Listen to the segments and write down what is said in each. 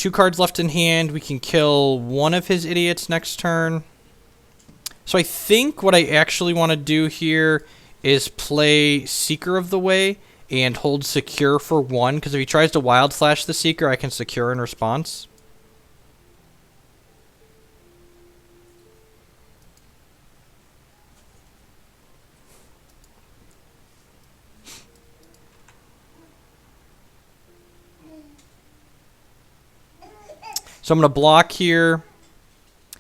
2 cards left in hand. We can kill one of his idiots next turn. So I think what I actually want to do here is play Seeker of the Way and hold Secure for 1, because if he tries to Wild Slash the Seeker, I can Secure in response. So I'm going to block here.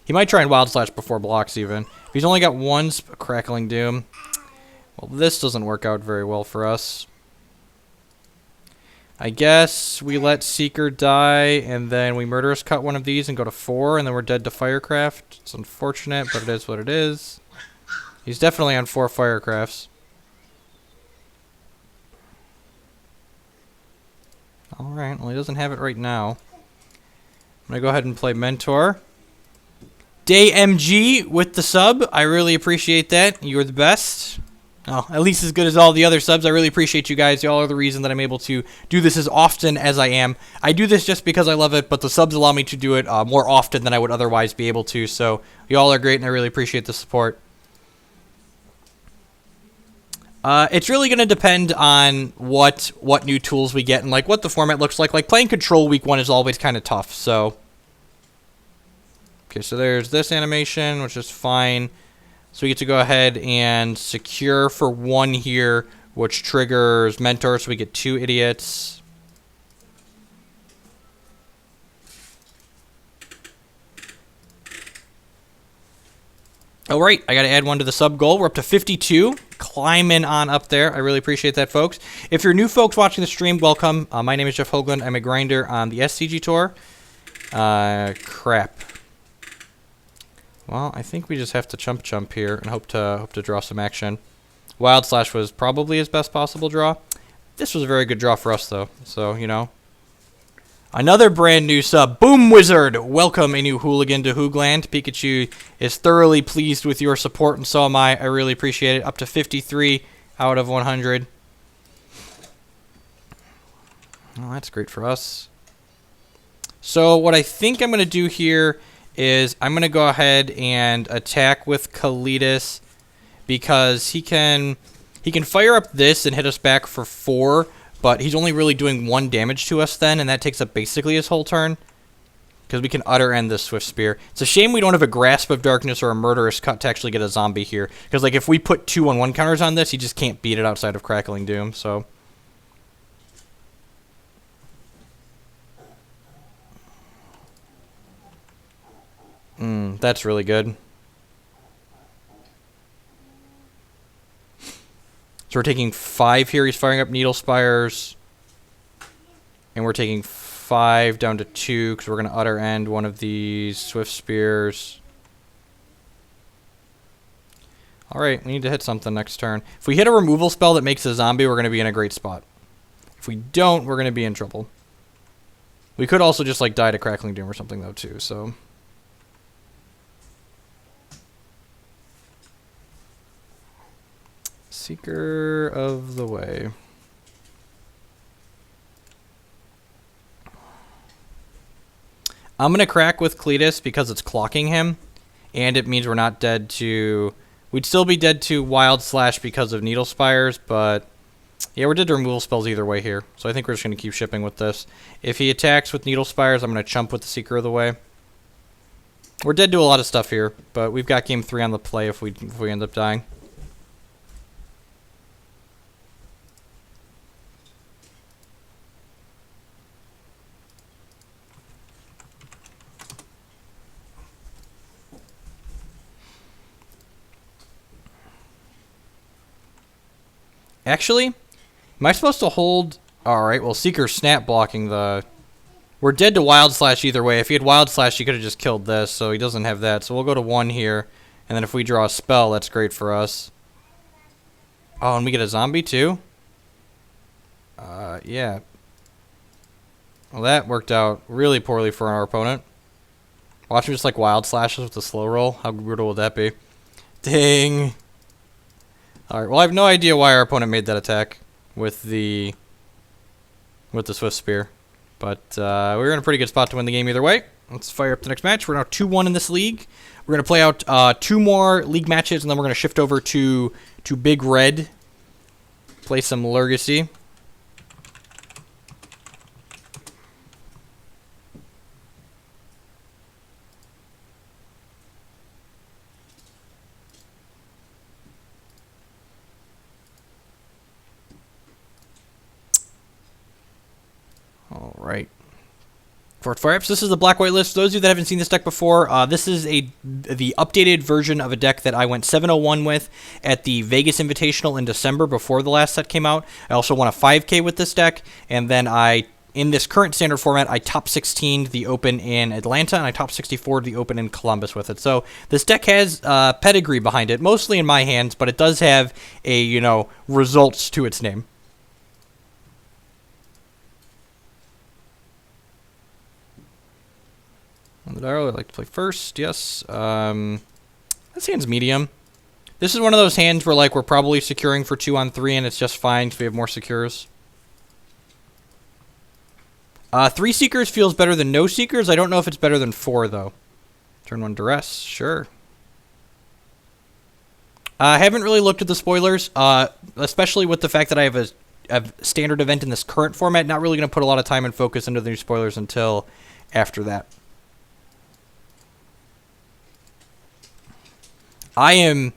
He might try and Wild Slash before blocks even. If he's only got 1 Crackling Doom, well, this doesn't work out very well for us. I guess we let Seeker die, and then we Murderous Cut one of these and go to 4, and then we're dead to Firecraft. It's unfortunate, but it is what it is. He's definitely on 4 Firecrafts. Alright, well, he doesn't have it right now. I'm going to go ahead and play Mentor. Day MG with the sub. I really appreciate that. You're the best. Oh, at least as good as all the other subs. I really appreciate you guys. Y'all are the reason that I'm able to do this as often as I am. I do this just because I love it, but the subs allow me to do it more often than I would otherwise be able to. So y'all are great, and I really appreciate the support. It's really going to depend on what new tools we get and like what the format looks like. Like playing Control week 1 is always kind of tough. So okay, so there's this animation, which is fine. So we get to go ahead and Secure for 1 here, which triggers Mentor, so we get 2 idiots. All right, I got to add 1 to the sub goal. We're up to 52, climbing on up there. I really appreciate that, folks. If you're new folks watching the stream, welcome. My name is Jeff Hoogland. I'm a grinder on the SCG Tour. Crap. Well, I think we just have to chump here and hope to draw some action. Wild Slash was probably his best possible draw. This was a very good draw for us, though. So, you know. Another brand new sub. Boom Wizard! Welcome a new hooligan to Hoogland. Pikachu is thoroughly pleased with your support, and so am I. I really appreciate it. Up to 53 out of 100. Well, that's great for us. So what I think I'm going to do here is I'm going to go ahead and attack with Kalidas because he can fire up this and hit us back for 4, but he's only really doing 1 damage to us then, and that takes up basically his whole turn because we can utter end this Swift Spear. It's a shame we don't have a Grasp of Darkness or a Murderous Cut to actually get a zombie here because like if we put 2-on-1 counters on this, he just can't beat it outside of Crackling Doom. So that's really good. So we're taking 5 here. He's firing up Needle Spires. And we're taking 5 down to 2 because we're going to utter end one of these Swift Spears. Alright, we need to hit something next turn. If we hit a removal spell that makes a zombie, we're going to be in a great spot. If we don't, we're going to be in trouble. We could also just like die to Crackling Doom or something though too, so... Seeker of the Way. I'm going to crack with Cletus because it's clocking him, and it means we're not dead to... We'd still be dead to Wild Slash because of Needle Spires, but... Yeah, we're dead to removal spells either way here, so I think we're just going to keep shipping with this. If he attacks with Needle Spires, I'm going to chump with the Seeker of the Way. We're dead to a lot of stuff here, but we've got game 3 on the play if we end up dying. Actually, am I supposed to hold... Alright, well, Seeker's snap blocking the... We're dead to Wild Slash either way. If he had Wild Slash, he could have just killed this, so he doesn't have that. So we'll go to 1 here, and then if we draw a spell, that's great for us. Oh, and we get a zombie too? Yeah. Well, that worked out really poorly for our opponent. Watch him just like Wild Slashes with the slow roll. How brutal would that be? Dang. Alright, well I have no idea why our opponent made that attack with the Swift Spear. But we're in a pretty good spot to win the game either way. Let's fire up the next match. We're now 2-1 in this league. We're going to play out 2 more league matches, and then we're going to shift over to Big Red. Play some Legacy. All right. For Fire-Ups, this is the Black-White list. For those of you that haven't seen this deck before, this is the updated version of a deck that I went 7-0-1 with at the Vegas Invitational in December before the last set came out. I also won a 5K with this deck, and then in this current standard format, I top 16 the Open in Atlanta, and I top 64 the Open in Columbus with it. So this deck has pedigree behind it, mostly in my hands, but it does have a, results to its name. On the dial, I like to play first, yes. This hand's medium. This is one of those hands where we're probably securing for 2 on 3, and it's just fine because we have more secures. 3 Seekers feels better than no Seekers. I don't know if it's better than 4, though. Turn 1 Duress, sure. I haven't really looked at the spoilers, especially with the fact that I have a standard event in this current format. Not really going to put a lot of time and focus into the new spoilers until after that. I am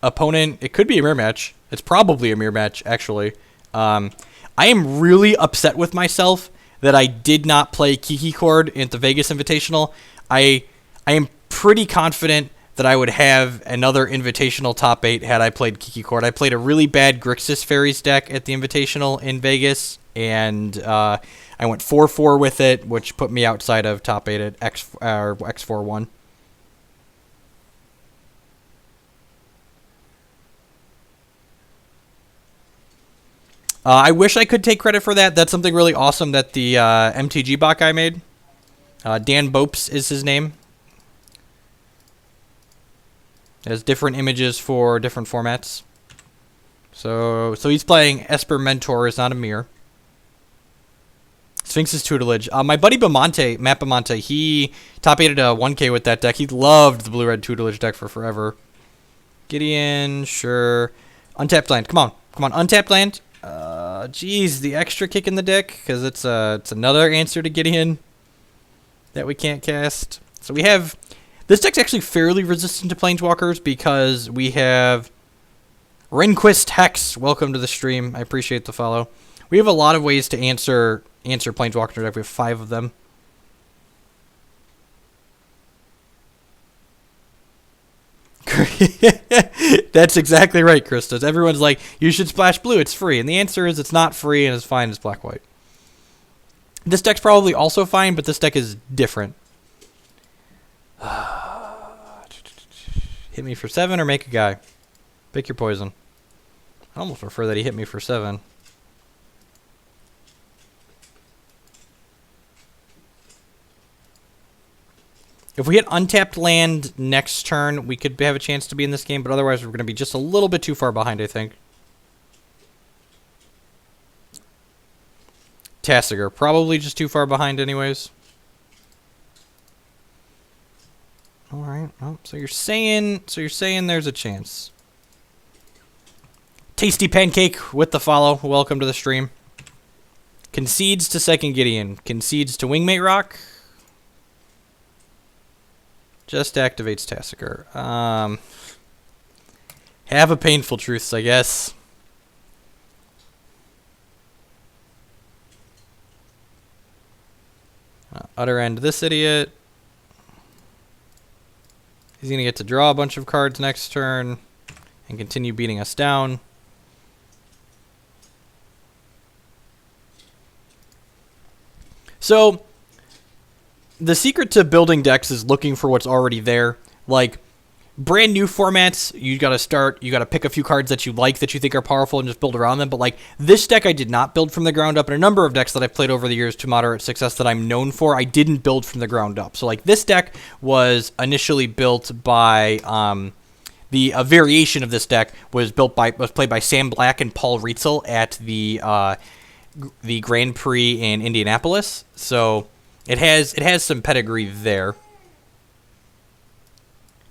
opponent. It could be a mirror match. It's probably a mirror match, actually. I am really upset with myself that I did not play Kiki Chord at the Vegas Invitational. I am pretty confident that I would have another Invitational top 8 had I played Kiki Chord. I played a really bad Grixis Fairies deck at the Invitational in Vegas, and I went 4-4 with it, which put me outside of top 8 at X4-1. I wish I could take credit for that. That's something really awesome that the MTG bot guy made. Dan Bopes is his name. Has different images for different formats. So he's playing Esper Mentor, is not a mirror. Sphinx's Tutelage. My buddy Matt Bamonte, he top-8'd a 1K with that deck. He loved the blue-red Tutelage deck for forever. Gideon, sure. Untapped land. Come on, untapped land. Geez, the extra kick in the deck, because it's another answer to Gideon that we can't cast. So we have... This deck's actually fairly resistant to Planeswalkers because we have Rehnquist Hex. Welcome to the stream. I appreciate the follow. We have a lot of ways to answer Planeswalker deck. We have 5 of them. That's exactly right, Christos. Everyone's like, you should splash blue, it's free. And the answer is it's not free and it's fine as black-white. This deck's probably also fine, but this deck is different. Hit me for 7 or make a guy. Pick your poison. I almost prefer that he hit me for 7. If we hit untapped land next turn, we could have a chance to be in this game, but otherwise we're going to be just a little bit too far behind, I think. Tasigur, probably just too far behind anyways. Alright, oh, so you're saying there's a chance. Tasty Pancake with the follow. Welcome to the stream. Concedes to second Gideon. Concedes to Wingmate Rock. Just activates Tasigur. Have a painful truths, I guess. Utter end this idiot. He's going to get to draw a bunch of cards next turn and continue beating us down. So, the secret to building decks is looking for what's already there. Like, brand new formats, you got to pick a few cards that you like, that you think are powerful, and just build around them. But like, this deck I did not build from the ground up, and a number of decks that I've played over the years to moderate success that I'm known for, I didn't build from the ground up. So like, this deck was initially built by, a variation of this deck was played by Sam Black and Paul Rietzel at the the Grand Prix in Indianapolis, so it has some pedigree there.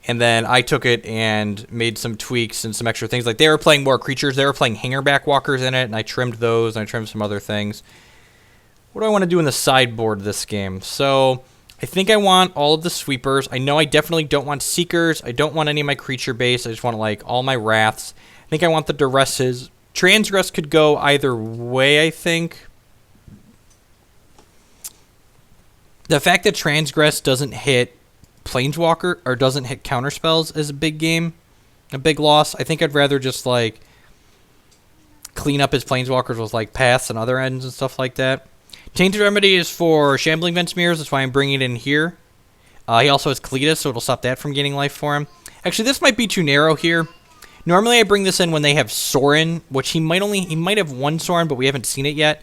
And then I took it and made some tweaks and some extra things. Like, they were playing more creatures. They were playing hangerback walkers in it, and I trimmed those, and I trimmed some other things. What do I want to do in the sideboard this game? So I think I want all of the sweepers. I know I definitely don't want seekers. I don't want any of my creature base. I just want, like, all my wraths. I think I want the duresses. Transgress could go either way, I think. The fact that Transgress doesn't hit Planeswalker or doesn't hit counterspells is a big game, a big loss. I think I'd rather just, like, clean up his Planeswalkers with, like, paths and other ends and stuff like that. Tainted Remedy is for Shambling Ventmirs. That's why I'm bringing it in here. He also has Kalitas, so it'll stop that from gaining life for him. Actually, this might be too narrow here. Normally, I bring this in when they have Sorin, which he might have one Sorin, but we haven't seen it yet.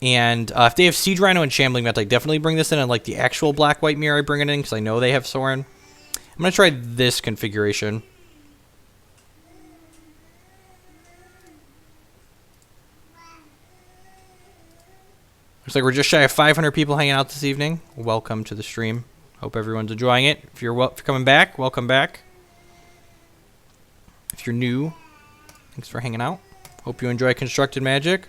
And if they have Siege Rhino and Shambling Vent, I definitely bring this in. And like the actual Black-White Mirror, I bring it in because I know they have Sorin. I'm going to try this configuration. Looks like we're just shy of 500 people hanging out this evening. Welcome to the stream. Hope everyone's enjoying it. If you're coming back, welcome back. If you're new, thanks for hanging out. Hope you enjoy Constructed Magic.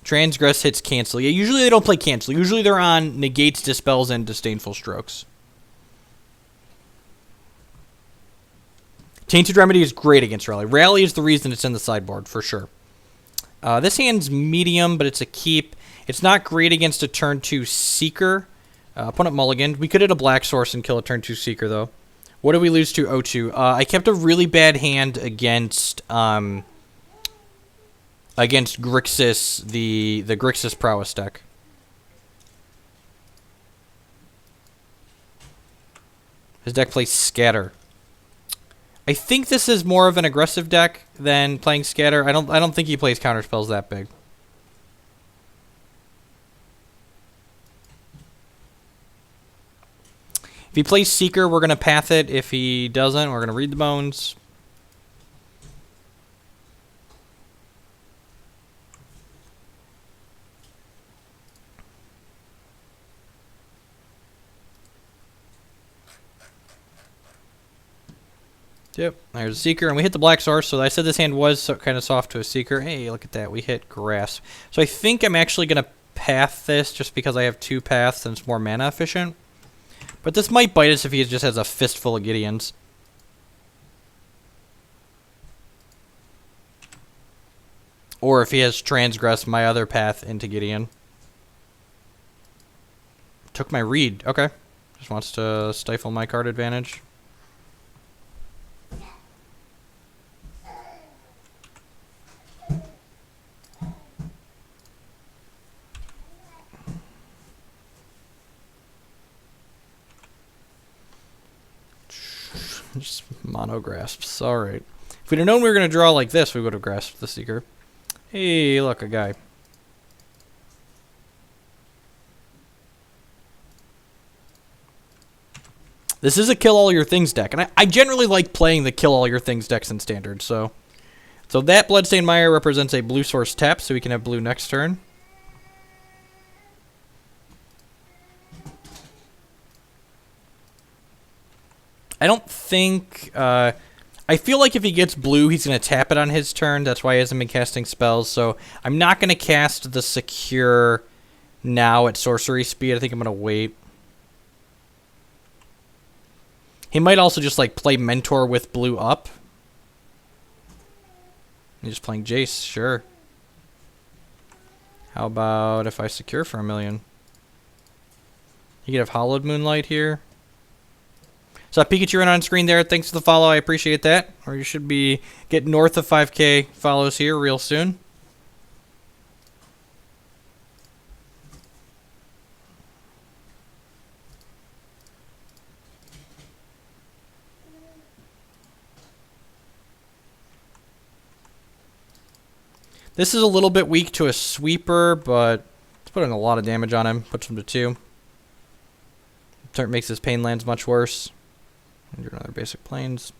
Transgress hits cancel. Yeah, usually they don't play cancel. Usually they're on negates, dispels, and disdainful strokes. Tainted Remedy is great against Rally. Rally is the reason it's in the sideboard, for sure. This hand's medium, but it's a keep. It's not great against a turn 2 Seeker. Opponent mulligan. We could hit a Black Source and kill a turn 2 Seeker, though. What did we lose to? O2. I kept a really bad hand against Grixis, the Grixis Prowess deck. His deck plays Scatter. I think this is more of an aggressive deck than playing Scatter. I don't think he plays counterspells that big. If he plays Seeker, we're going to path it. If he doesn't, we're going to read the bones. Yep, there's a Seeker, and we hit the Black Source, so I said this hand was kind of soft to a Seeker. Hey, look at that, we hit Grasp. So I think I'm actually going to path this just because I have 2 paths and it's more mana efficient. But this might bite us if he just has a fistful of Gideons. Or if he has Transgress my other path into Gideon. Took my read. Okay. Just wants to stifle my card advantage. Just mono grasps. Alright. If we'd have known we were going to draw like this, we would have grasped the Seeker. Hey, look, a guy. This is a kill all your things deck, and I generally like playing the kill all your things decks in Standard, so that Bloodstained Mire represents a blue source tap, so we can have blue next turn. I don't think... I feel like if he gets blue, he's going to tap it on his turn. That's why he hasn't been casting spells. So I'm not going to cast the Secure now at sorcery speed. I think I'm going to wait. He might also just like play Mentor with blue up. He's just playing Jace, sure. How about if I Secure for 1 million? You could have Hollowed Moonlight here. So Pikachu ran on screen there. Thanks for the follow. I appreciate that. Or you should be getting north of 5K follows here real soon. This is a little bit weak to a sweeper, but it's putting a lot of damage on him. Puts him to 2. Turn makes his pain lands much worse. Do another basic plains.